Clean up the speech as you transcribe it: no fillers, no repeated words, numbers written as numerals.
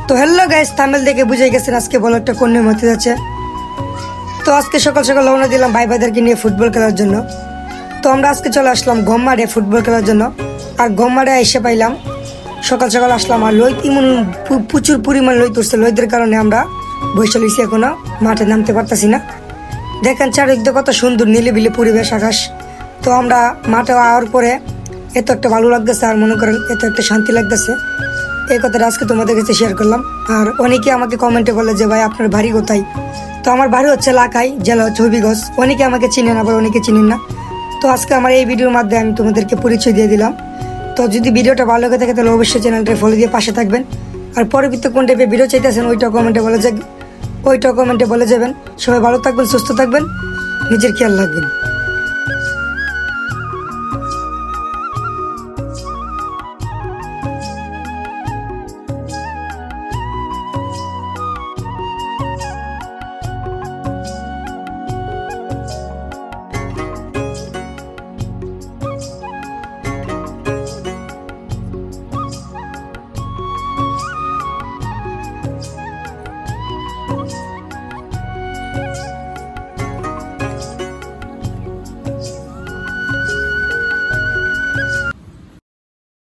তো hello guys, thumbnail দেখে বুঝে গেছেন আজকে ব্লগটা কোন নিয়ে হতে যাচ্ছে। তো আজকে সকাল সকাল রওনা দিলাম ভাই ভাইদেরকে নিয়ে ফুটবল খেলার জন্য। তো আমরা আজকে চলে আসলাম গম্মারে ফুটবল খেলার জন্য। আর গম্মারে এসে পাইলাম সকাল সকাল আসলাম, আর লই ইমন প্রচুর পরিমাণ লই তুলছে। লইদের কারণে আমরা বসে লইছি, এখনো মাঠে নামতে পারতাছি না। দেখেন চারিদিকে কত সুন্দর নিলিবিলি পরিবেশ, আকাশ। তো আমরা মাঠে আওয়ার পরে এত একটা ভালো লাগতেছে, আর মনে করেন এত একটা শান্তি লাগতেছে। এই কথাটা আজকে তোমাদের কাছে শেয়ার করলাম। আর অনেকে আমাকে কমেন্টে বলে যে ভাই আপনার বাড়ি কোথায়। তো আমার বাড়ি হচ্ছে লাখাই, জেলা হচ্ছে হবিগঞ্জ। অনেকে আমাকে চিনেন, আবার অনেকে চিনেন না। তো আজকে আমার এই ভিডিওর মাধ্যমে আমি তোমাদেরকে পরিচয় দিয়ে দিলাম। তো যদি ভিডিওটা ভালো লাগে থাকে তাহলে অবশ্যই চ্যানেলটা ফলো দিয়ে পাশে থাকবেন। আর পরবর্তী কোন টাইপের ভিডিও চাইতেছেন ওইটাও কমেন্টে বলে যাবেন। সবাই ভালো থাকবেন, সুস্থ থাকবেন, নিজের খেয়াল রাখবেন।